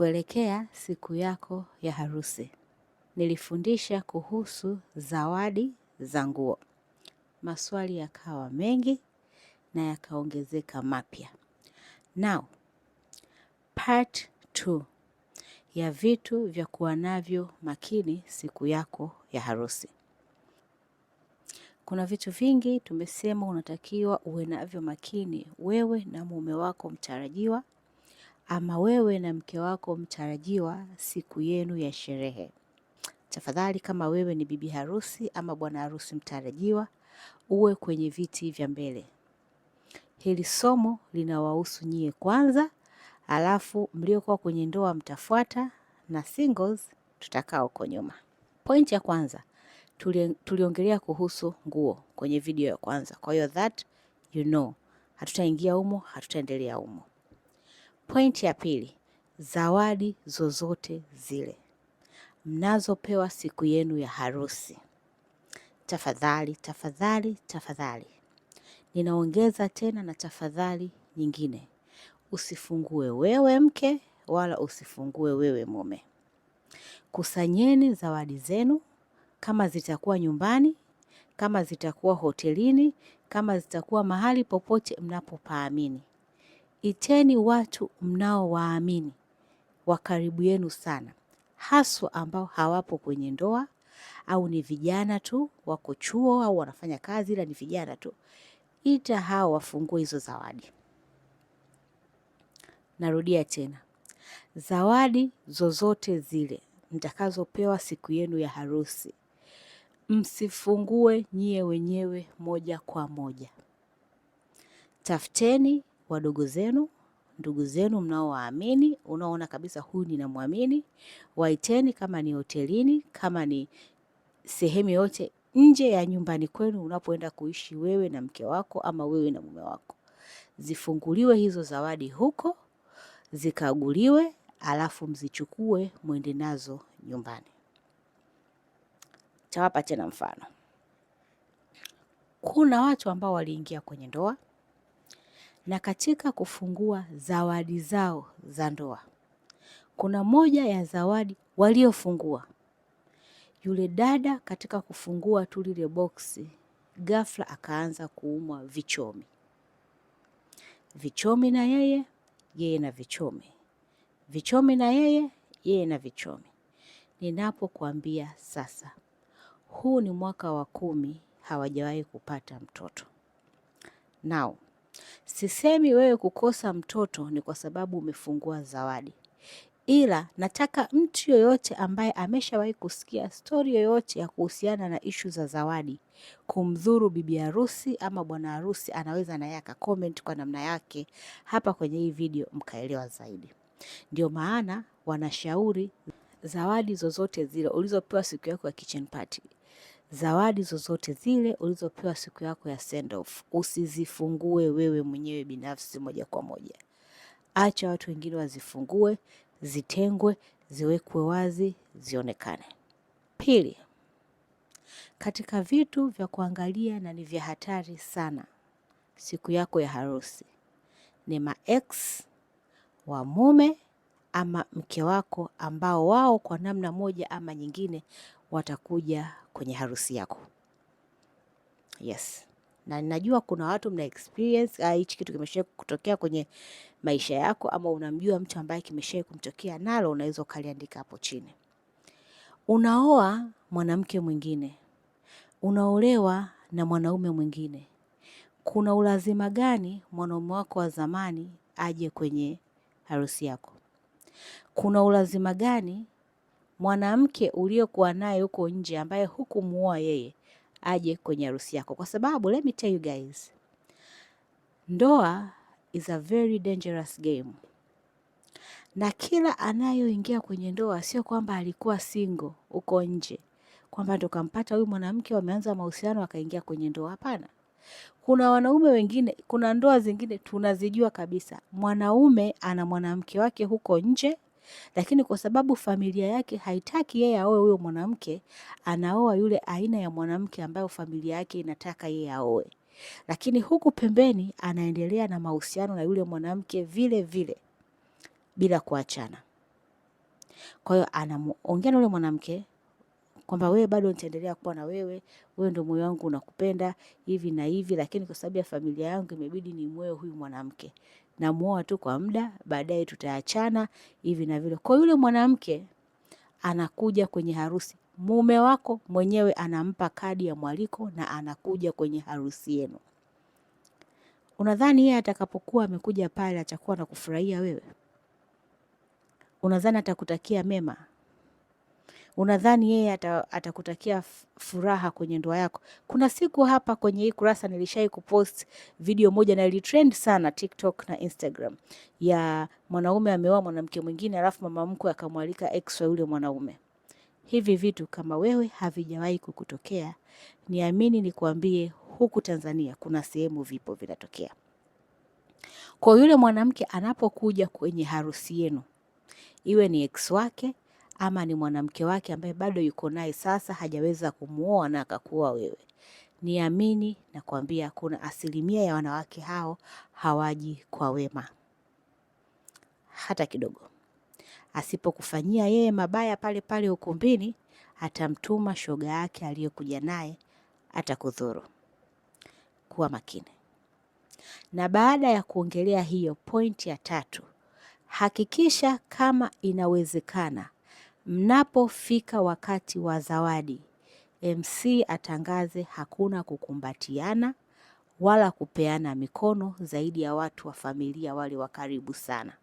Kuelekea siku yako ya harusi, nilifundisha kuhusu zawadi za nguo. Maswali yakawa mengi na yakaongezeka mapya. Now, part 2 ya vitu vya kuwa navyo makini siku yako ya harusi. Kuna vitu vingi tumesema unatakiwa uwe navyo makini wewe na mume wako mtarajiwa, ama wewe na mke wako mtarajiwa siku yenu ya sherehe. Tafadhali, kama wewe ni bibi harusi ama bwana harusi mtarajiwa, uwe kwenye viti vya mbele. Hili somo linawahusu nyie kwanza, alafu mliokuwa kwenye ndoa mtafuata, na singles tutakaa huko nyuma. Point ya kwanza, tuliongelea kuhusu nguo kwenye video ya kwanza. Kwa hiyo that you know, hatutaingia humo, hatutaendelea humo. Point ya pili, zawadi zozote zile mnazopewa siku yenu ya harusi. Tafadhali, tafadhali, tafadhali. Ninaongeza tena na tafadhali nyingine. Usifungue wewe mke, wala usifungue wewe mume. Kusanyeni zawadi zenu, kama zitakuwa nyumbani, kama zitakuwa hotelini, kama zitakuwa mahali popote mnapopaamini. Iteni watu mnaowaamini wa karibu yenu sana, haswa ambao hawapo kwenye ndoa au ni vijana tu wako chuo au wanafanya kazi ila ni vijana tu. Ita hao wafungue hizo zawadi. Narudia tena, zawadi zozote zile mtakazopewa siku yenu ya harusi, msifungue nyie wenyewe moja kwa moja. Tafuteni wadogo zenu, ndugu zenu mnaowaamini, unaona kabisa huyu ninamwamini. Waiteni, kama ni hotelini, kama ni sehemu yote nje ya nyumbani kwenu unapoenda kuishi wewe na mke wako ama wewe na mume wako. Zifunguliwe hizo zawadi huko, zikaguliwe, alafu mzichukue mwende nazo nyumbani. Tawapa tena mfano. Kuna watu ambao waliingia kwenye ndoa, na katika kufungua zawadi zao za ndoa, kuna moja ya zawadi waliofungua. Yule dada katika kufungua tu lile boksi, ghafla akaanza kuumwa vichomi. Vichomi na yeye na vichomi. Vichomi na yeye na vichomi. Ninapokuambia sasa, huu ni mwaka wa 10 hawajawahi kupata mtoto. Now, sisemi wewe kukosa mtoto ni kwa sababu umefungua zawadi. Ila nataka mtu yoyote ambaye ameshawahi kusikia story yoyote ya kuhusiana na issue za zawadi kumdhuru bibi harusi ama bwana harusi, anaweza na yeye comment kwa namna yake hapa kwenye hii video mkaelewa zaidi. Ndio maana wanashauri zawadi zozote zile ulizopewa siku yako ya kitchen party, zawadi zozote zile ulizopewa siku yako ya send off, usizifungue wewe mwenyewe binafsi moja kwa moja. Acha watu wengine wazifungue, zitengwe, ziwekwe wazi, zionekane. Pili, katika vitu vya kuangalia na ni vya hatari sana siku yako ya harusi, ni ma-ex wa mume ama mke wako ambao wao kwa namna moja ama nyingine watakuja kwenye harusi yako. Yes. Na ninajua kuna watu mna experience hichi kitu kimeshawahi kutokea kwenye maisha yako, ama unamjua mtu ambaye kimeshawahi kumtokea, nalo unaweza ukaliandika hapo chini. Unaoa mwanamke mwingine, unaolewa na mwanaume mwingine. Kuna ulazima gani mwanaume wako wa zamani aje kwenye harusi yako? Kuna ulazima gani mwanamke uliokuwa naye huko nje ambaye hukumuoa yeye aje kwenye harusi yako? Kwa sababu let me tell you guys, ndoa is a very dangerous game. Na kila anayoingia kwenye ndoa sio kwamba alikuwa single huko nje, kwamba ndo kampata huyu mwanamke wameanza mahusiano akaingia kwenye ndoa. Hapana. Kuna wanaume wengine, kuna ndoa zingine tunazijua kabisa, mwanaume ana mwanamke wake huko nje, lakini kwa sababu familia yake haitaki yeye aoe huyo mwanamke, anaoa yule aina ya mwanamke ambayo familia yake inataka yeye aoe. Lakini huku pembeni anaendelea na mahusiano na yule mwanamke vile vile bila kuachana. Kwa hiyo anaongea na yule mwanamke kwamba wewe bado nitaendelea kuwa na wewe, wewe ndio moyo wangu unakupenda hivi na hivi, lakini kwa sababu ya familia yangu imebidi nimuoe huyu mwanamke. Namuoa tu kwa muda, baadaye tutaachana hivi na vile. Kwa yule mwanamke anakuja kwenye harusi, mume wako mwenyewe anampa kadi ya mwaliko na anakuja kwenye harusi yenu. Unadhani yeye atakapokuwa amekuja pale atakuwa na kufurahia wewe? Unadhani atakutakia mema? Unadhani yeye atakutakia furaha kwenye ndoa yako? Kuna siku hapa kwenye hii kurasa nilishai kupost video moja na ilitrend sana TikTok na Instagram, ya mwanaume ameoa mwanamke mwingine alafu mama mkwe akamwalika ex wa yule mwanaume. Hivi vitu kama wewe havijawahi kukutokea, niamini nikwambie, huku Tanzania kuna sehemu vipo vinatokea. Kwa yule mwanamke anapokuja kwenye harusi yenu, iwe ni ex wake ama ni mwanamke wake ambaye bado yuko naye sasa, hajaweza kumuoa na akakuoa wewe, niamini nakwambia kuna asilimia ya wanawake hao hawaji kwa wema hata kidogo. Asipokufanyia yeye mabaya pale pale ukumbini, atamtuma shoga yake aliyokuja naye, atakudhuru. Kuwa makini. Na baada ya kuongelea hiyo pointi ya 3, hakikisha kama inawezekana, mnapofika wakati wa zawadi, MC atangaze hakuna kukumbatiana wala kupeana mikono zaidi ya watu wa familia wale wa karibu sana.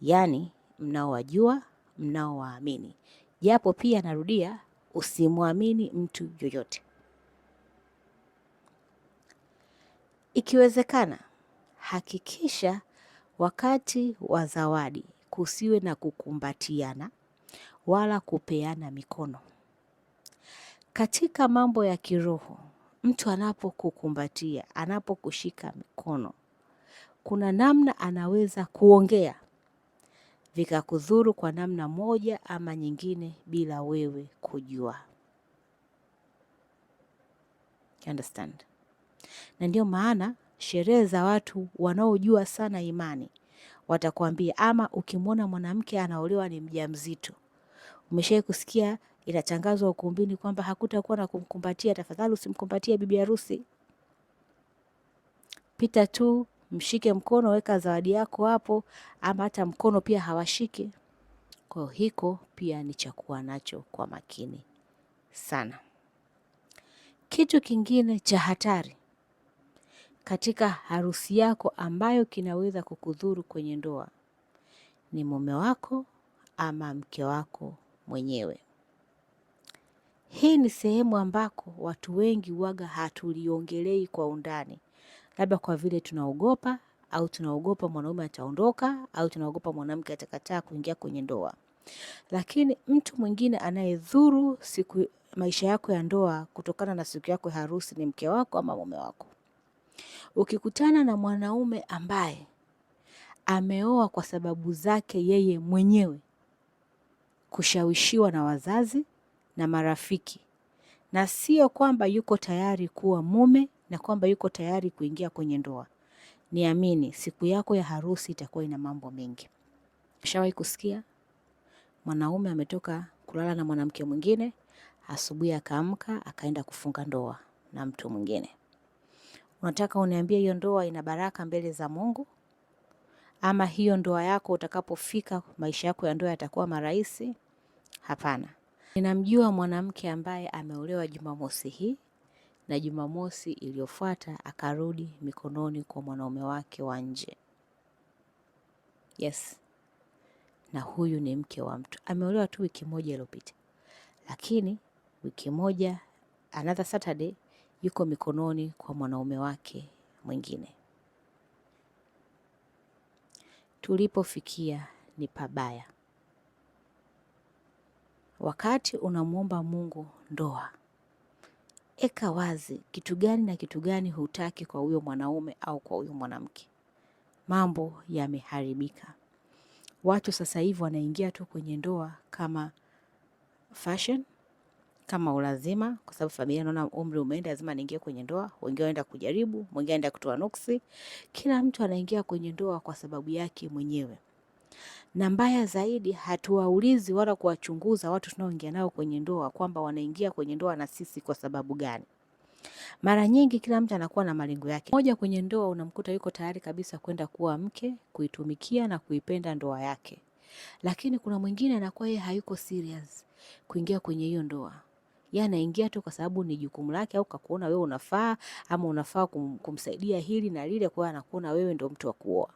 Yaani mnaowajua, mnaowaamini. Japo pia narudia, usimwamini mtu yoyote. Ikiwezekana, hakikisha wakati wa zawadi kusiwe na kukumbatiana wala kupeana mikono. Katika mambo ya kiroho, mtu anapokukumbatia, anapokushika mikono, kuna namna anaweza kuongea vikakudhuru kwa namna moja ama nyingine bila wewe kujua. You understand? Na ndio maana sherehe za watu wanaojua sana imani watakwambia, ama ukimwona mwanamke anaolewa ni mjamzito, umeshawahi kusikia inatangazwa ukumbini kwamba hakutakuwa na kumkumbatia, tafadhali usimkumbatie bibi harusi. Pita tu, mshike mkono, weka zawadi yako hapo, ama hata mkono pia hawashiki. Kwa hiko pia ni cha kuwa nacho kwa makini sana. Kitu kingine cha hatari katika harusi yako ambayo kinaweza kukudhuru kwenye ndoa ni mume wako ama mke wako mwenyewe. Hii ni sehemu ambako watu wengi waga hatuliongelei kwa undani, labda kwa vile tunaogopa, au tunaogopa mwanaume ataondoka, au tunaogopa mwanamke atakataa kuingia kwenye ndoa. Lakini mtu mwingine anayedhuru maisha yako ya ndoa kutokana na siku yako ya harusi ni mke wako ama mume wako. Ukikutana na mwanaume ambaye ameoa kwa sababu zake yeye mwenyewe, kushawishiwa na wazazi na marafiki, na sio kwamba yuko tayari kuwa mume na kwamba yuko tayari kuingia kwenye ndoa, niamini siku yako ya harusi itakuwa ina mambo mengi. Ushawahi kusikia mwanaume ametoka kulala na mwanamke mwingine, asubuhi akaamka akaenda kufunga ndoa na mtu mwingine? Unataka uniambie hiyo ndoa ina baraka mbele za Mungu? Ama hiyo ndoa yako utakapofika maisha yako ya ndoa yatakuwa marahisi? Hapana. Ninamjua mwanamke ambaye ameolewa Jumamosi hii na Jumamosi iliyofuata akarudi mikononi kwa mwanaume wake wa nje. Yes. Na huyu ni mke wa mtu. Ameolewa tu wiki moja iliyopita. Lakini wiki moja, another Saturday, yuko mikononi kwa mwanaume wake mwingine. Tulipofikia ni pabaya. Wakati unamuomba Mungu ndoa, eka wazi kitu gani na kitu gani hutaki kwa huyo mwanaume au kwa huyo mwanamke. Mambo yameharibika. Watu sasa hivi wanaingia tu kwenye ndoa kama fashion, kama ulazima, kwa sababu familia naona umri umeenda, lazima niingie kwenye ndoa. Wengine wanaenda kujaribu, mwingine anaenda kutoa nuksi. Kila mtu anaingia kwenye ndoa kwa sababu yake mwenyewe. Na mbaya zaidi, hatuwaulizi wala kuwachunguza watu tunaoingia nao kwenye ndoa kwamba wanaingia kwenye ndoa na sisi kwa sababu gani. Mara nyingi kila mtu anakuwa na malengo yake. Mmoja kwenye ndoa unamkuta yuko tayari kabisa kwenda kuwa mke, kuitumikia na kuipenda ndoa yake. Lakini kuna mwingine anakuwa yeye hayuko serious kuingia kwenye hiyo ndoa. Yeye anaingia tu kwa sababu ni jukumu lake, au kakuona wewe unafaa, ama unafaa kumsaidia hili na lile, kwa anakuona wewe ndio mtu wa kuoa.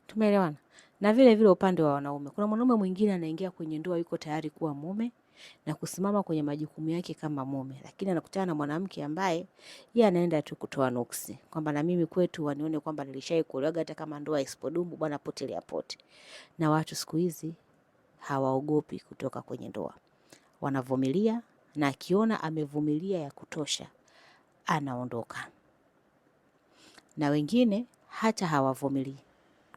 Tumeelewana? Na vile vile upande wa wanaume, kuna mwanaume mwingine anaingia kwenye ndoa yuko tayari kuwa mume na kusimama kwenye majukumu yake kama mume, lakini anakutana na mwanamke ambaye yeye anaenda tu kutoa nuksi, kwamba na mimi kwetu wanione kwamba nilishai kuolewa, hata kama ndoa isipodumu bwana potelea pote. Na watu siku hizi hawaogopi kutoka kwenye ndoa, wanavumilia, na akiona amevumilia ya kutosha anaondoka. Na wengine hata hawavumilii.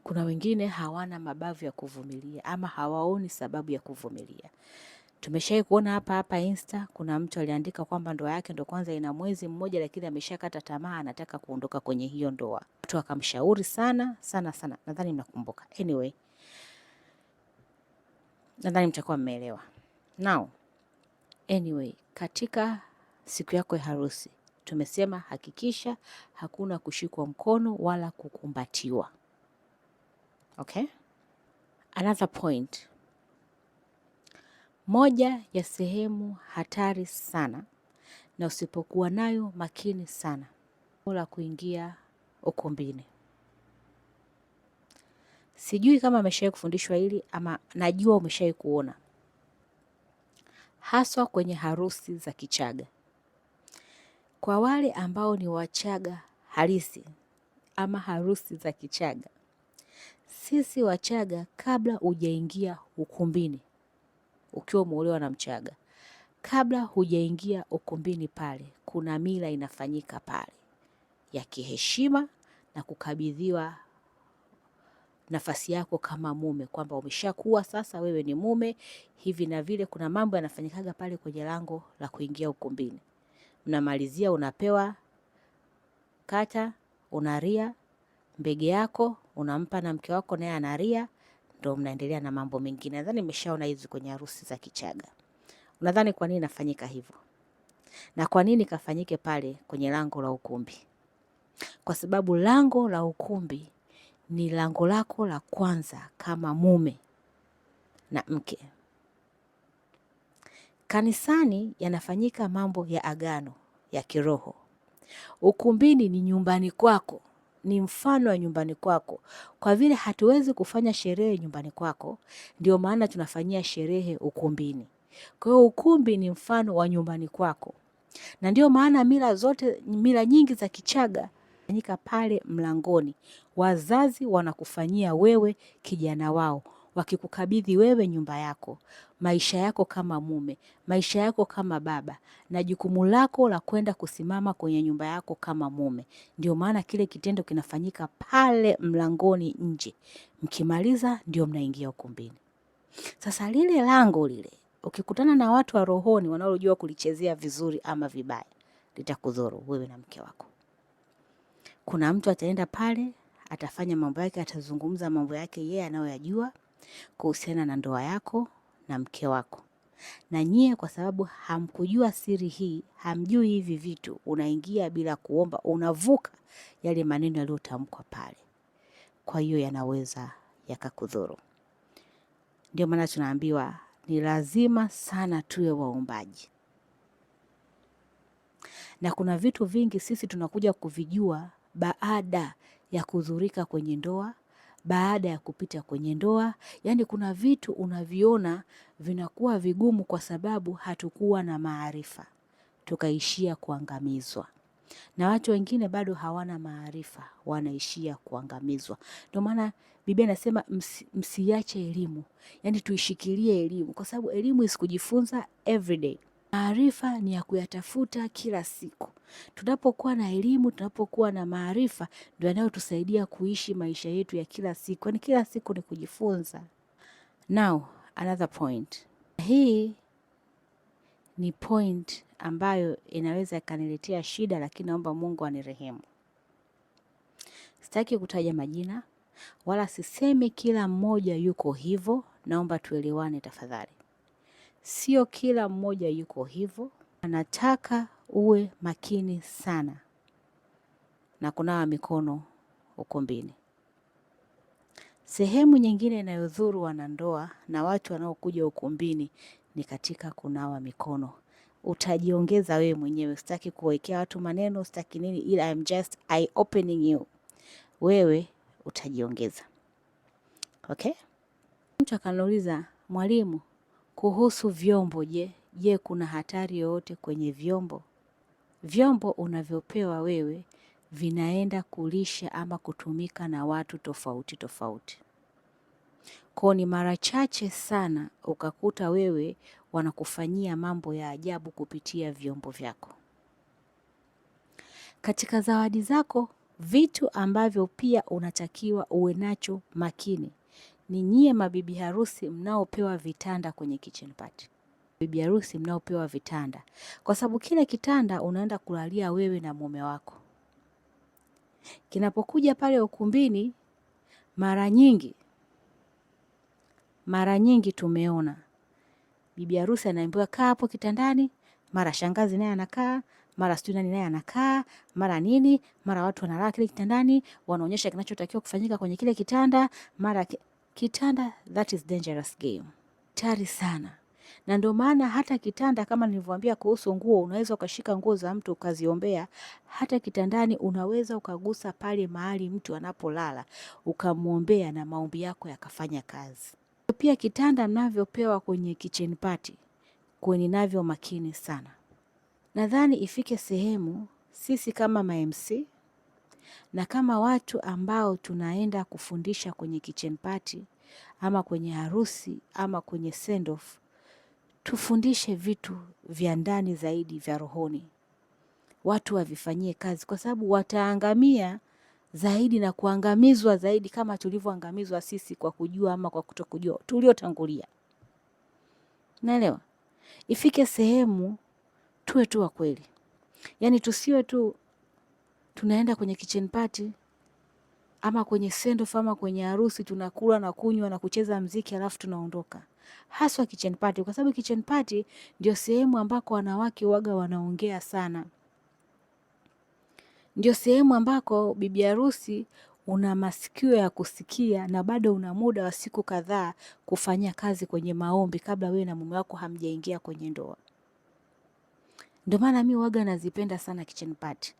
Kuna wengine hawana mabavu ya kuvumilia ama hawaoni sababu ya kuvumilia. Tumeshai kuona hapa Insta, kuna mtu aliandika kwamba ndoa yake ndo kwanza ina mwezi mmoja, lakini ameshakata tamaa, anataka kuondoka kwenye hiyo ndoa. Watu akamshauri sana. Nadhani mnakumbuka. Anyway, nadhani mtakuwa mmeelewa. Now, anyway, katika siku yako ya harusi, tumesema hakikisha hakuna kushikwa mkono wala kukumbatiwa. Okay? Another point. Moja ya sehemu hatari sana na usipokuwa nayo makini sana, la kuingia ukumbini. Sijui kama umeshawahi kufundishwa hili ama najua umeshawahi kuona. Haswa kwenye harusi za Kichaga. Kwa wale ambao ni Wachaga halisi ama harusi za Kichaga, sisi Wachaga, kabla hujaingia ukumbini, ukiwa umeolewa na Mchaga, kabla hujaingia ukumbini pale, kuna mila inafanyika pale ya kiheshima na kukabidhiwa nafasi yako kama mume, kwamba umeshakuwa sasa wewe ni mume hivi na vile. Kuna mambo yanafanyikaga pale kwenye lango la kuingia ukumbini. Mnamalizia, unapewa kata, unaria mbege yako, unampa na mke wako naye anaria, ndio mnaendelea na mambo mengine. Nadhani nimeshaona hizi kwenye harusi za Kichaga. Unadhani kwa nini inafanyika hivyo? Na kwa nini kafanyike pale kwenye lango la ukumbi? Kwa sababu lango la ukumbi ni lango lako la kwanza kama mume na mke. Kanisani yanafanyika mambo ya agano ya kiroho. Ukumbini ni nyumbani kwako, ni mfano wa nyumbani kwako. Kwa vile hatuwezi kufanya sherehe nyumbani kwako, ndio maana tunafanyia sherehe ukumbini. Kwa hiyo ukumbi ni mfano wa nyumbani kwako. Na ndio maana mila nyingi za Kichaga fanyika pale mlangoni. Wazazi wanakufanyia wewe kijana wao, wakikukabidhi wewe nyumba yako, maisha yako kama mume, maisha yako kama baba, na jukumu lako la kwenda kusimama kwenye nyumba yako kama mume. Ndio maana kile kitendo kinafanyika pale mlangoni nje. Mkimaliza ndio mnaingia ukumbini. Sasa lile lango lile, ukikutana na watu wa rohoni wanaojua kulichezea vizuri ama vibaya, litakudhuru wewe na mke wako. Kuna mtu ataenda pale, atafanya mambo yake, atazungumza mambo yake yeye anayoyajua kuhusiana na ndoa yako na mke wako. Na nyie kwa sababu hamkujua siri hii, hamjui hivi vitu, unaingia bila kuomba, unavuka yale maneno yaliyotamkwa pale. Kwa hiyo yanaweza yakakudhuru. Ndio maana tunaambiwa ni lazima sana tuwe waombaji. Na kuna vitu vingi sisi tunakuja kuvijua baada ya kudhurika kwenye ndoa, baada ya kupita kwenye ndoa. Yaani kuna vitu unaviona vinakuwa vigumu kwa sababu hatukuwa na maarifa, tukaishia kuangamizwa. Na watu wengine bado hawana maarifa, wanaishia kuangamizwa. Ndio maana Biblia inasema msiache elimu. Yaani tuishikilie elimu, kwa sababu elimu isikujifunza everyday. Maarifa ni ya kuyatafuta kila siku. Tunapokuwa na elimu, tunapokuwa na maarifa, ndio yanayotusaidia kuishi maisha yetu ya kila siku. Yaani kila siku ni kujifunza. Now, another point. Hii ni point ambayo inaweza ikaniletea shida, lakini naomba Mungu anirehemu. Sitaki kutaja majina, wala sisemi kila mmoja yuko hivyo. Naomba tuelewane tafadhali. Sio kila mmoja yuko hivyo. Anataka uwe makini sana na kunawa mikono ukumbini. Sehemu nyingine inayodhuru wanandoa na watu wanaokuja ukumbini ni katika kunawa mikono. Utajiongeza wewe mwenyewe, sitaki kuwekea watu maneno, sitaki nini, ila I'm just eye opening you. Wewe utajiongeza. Okay? Mtu akaniuliza, mwalimu, kuhusu vyombo, je, kuna hatari yoyote kwenye vyombo? Vyombo unavyopewa wewe vinaenda kulisha ama kutumika na watu tofauti tofauti. Kwa ni mara chache sana ukakuta wewe wanakufanyia mambo ya ajabu kupitia vyombo vyako. Katika zawadi zako, vitu ambavyo pia unatakiwa uwe nacho makini ni nyie mabibi harusi mnaopewa vitanda kwenye kitchen party. Bibi harusi mnaopewa vitanda, kwa sababu kile kitanda unaenda kulalia wewe na mume wako. Kinapokuja pale ukumbini, mara nyingi tumeona bibi harusi anaambiwa kaa hapo kitandani, mara shangazi naye anakaa, mara sijui nani naye anakaa, mara nini, mara watu wanalala kile kitandani, wanaonyesha kinachotakiwa kufanyika kwenye kile kitanda, kitanda. That is dangerous game. Hatari sana. Na ndio maana hata kitanda, kama nilivyowaambia kuhusu nguo, unaweza ukashika nguo za mtu ukaziombea. Hata kitandani unaweza ukagusa pale mahali mtu anapolala ukamwombea na maombi yako yakafanya kazi. Pia kitanda mnavyopewa kwenye kitchen party, kweni navyo makini sana. Nadhani ifike sehemu sisi kama ma-MC na kama watu ambao tunaenda kufundisha kwenye kitchen party ama kwenye harusi ama kwenye send off, tufundishe vitu vya ndani zaidi vya rohoni. Watu wavifanyie kazi, kwa sababu wataangamia zaidi na kuangamizwa zaidi kama tulivyoangamizwa sisi kwa kujua ama kwa kutokujua tuliotangulia. Naelewa? Ifike sehemu tuwe tu wa kweli. Yaani tusiwe tu tunaenda kwenye kitchen party ama kwenye send off ama kwenye harusi tunakula na kunywa na kucheza mziki alafu tunaondoka. Haswa kitchen party, kwa sababu kitchen party ndio sehemu ambako wanawake waga wanaongea sana. Ndio sehemu ambako bibi harusi una masikio ya kusikia na bado una muda wa siku kadhaa kufanya kazi kwenye maombi kabla wewe na mume wako hamjaingia kwenye ndoa. Ndio maana mimi waga nazipenda sana kitchen party.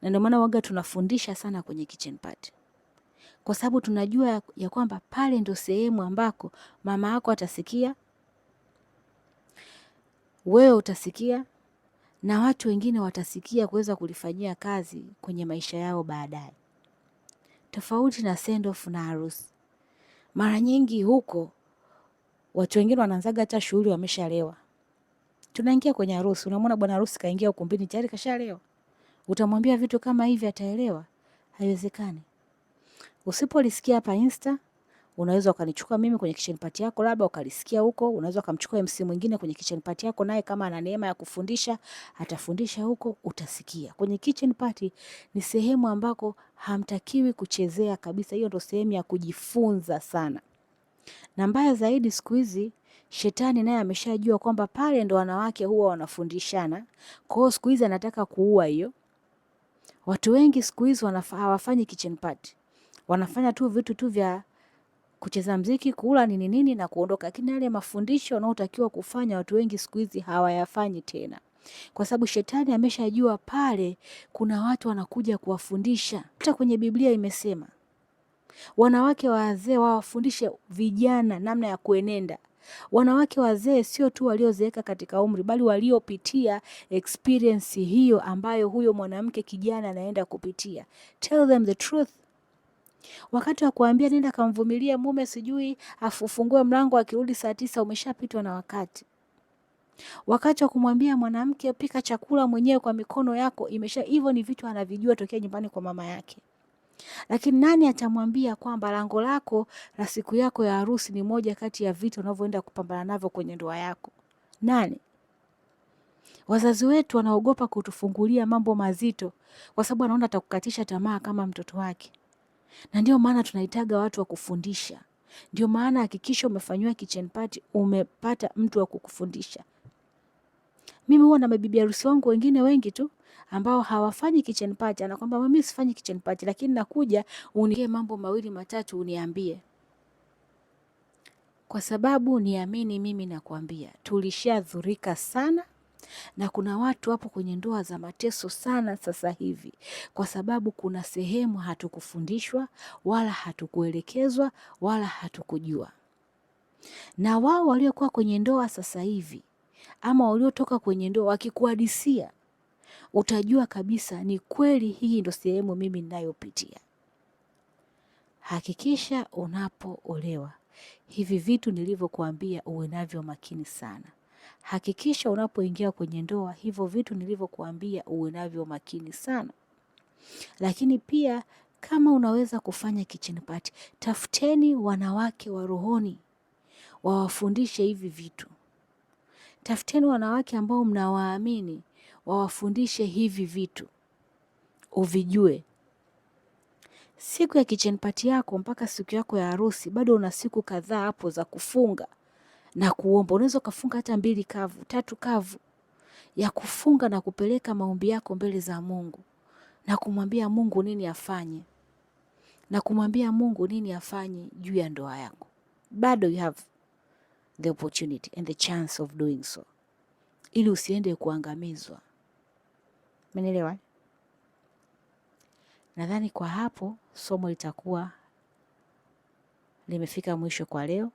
Na ndio maana waga tunafundisha sana kwenye kitchen party. Kwa sababu tunajua ya kwamba pale ndio sehemu ambako mama yako atasikia, wewe utasikia, na watu wengine watasikia kuweza kulifanyia kazi kwenye maisha yao baadaye. Tofauti na send off na harusi. Mara nyingi huko watu wengine wanaanzaga hata shughuli wameshalewa. Tunaingia kwenye harusi, unamwona bwana harusi kaingia ukumbini tayari kashalewa. Utamwambia vitu kama hivi ataelewa? Haiwezekani. Usipolisikia hapa Insta, unaweza ukanichukua mimi kwenye kitchen party yako, labda ukalisikia huko. Unaweza ukamchukua MC mwingine kwenye kitchen party yako, naye kama ana neema ya kufundisha atafundisha huko, utasikia. Kwenye kitchen party ni sehemu ambako hamtakiwi kuchezea kabisa. Hiyo ndio sehemu ya kujifunza sana. Na mbaya zaidi siku hizi shetani naye ameshajua kwamba pale ndo wanawake huwa wanafundishana. Kwa hiyo siku hizi anataka kuua hiyo. Watu wengi siku hizi hawafanyi kitchen party. Wanafanya tu vitu tu vya kucheza mziki, kula nini na kuondoka. Lakini yale mafundisho wanaotakiwa kufanya watu wengi siku hizi hawayafanyi tena. Kwa sababu shetani ameshajua pale kuna watu wanakuja kuwafundisha. Hata kwenye Biblia imesema wanawake wazee wawafundishe vijana namna ya kuenenda. Wanawake wazee sio tu waliozeeka katika umri, bali waliopitia experience hiyo ambayo huyo mwanamke kijana anaenda kupitia. Tell them the truth. Wakati wa kuambia nenda kamvumilia mume sijui afungue mlango akirudi saa 9 umeshapitwa na wakati. Wakati wa kumwambia mwanamke pika chakula mwenyewe kwa mikono yako hivyo ni vitu anavijua tokea nyumbani kwa mama yake. Lakini nani atamwambia kwamba lango lako la siku yako ya harusi ni moja kati ya vitu unavyoenda kupambana navyo kwenye ndoa yako? Nani? Wazazi wetu wanaogopa kutufungulia mambo mazito kwa sababu anaona atakukatisha tamaa kama mtoto wake. Na ndio maana tunahitaga watu wa kufundisha. Ndio maana hakikisha umefanyiwa kitchen party, umepata mtu wa kukufundisha. Mimi huwa na mabibi harusi wangu wengine wengi tu ambao hawafanyi kitchen party. Anakwambia mimi sifanyi kitchen party, lakini nakuja uniambie mambo mawili matatu uniambie. Kwa sababu niamini mimi nakwambia, tulishadhurika sana na kuna watu hapo kwenye ndoa za mateso sana sasa hivi. Kwa sababu kuna sehemu hatukufundishwa, wala hatukuelekezwa, wala hatukujua. Na wao waliokuwa kwenye ndoa sasa hivi, ama waliotoka kwenye ndoa wakikuhadisia, utajua kabisa ni kweli hii ndo sehemu mimi ninayopitia. Hakikisha unapoolewa, hivi vitu nilivyokuambia uwe navyo makini sana. Hakikisha unapoingia kwenye ndoa, hivyo vitu nilivyokuambia uwe navyo makini sana. Lakini pia kama unaweza kufanya kitchen party, tafuteni wanawake wa rohoni wawafundishe hivi vitu. Tafuteni wanawake ambao mnawaamini wawafundishe hivi vitu, uvijue. Siku ya kitchen party yako mpaka siku yako ya harusi, bado una siku kadhaa hapo za kufunga na kuomba. Unaweza ukafunga hata 2 kavu, 3 kavu ya kufunga na kupeleka maombi yako mbele za Mungu na kumwambia Mungu nini afanye, na kumwambia Mungu nini afanye juu ya ndoa yako. Bado you have the opportunity and the chance of doing so, ili usiende kuangamizwa. Umeelewa? Nadhani kwa hapo somo litakuwa limefika mwisho kwa leo.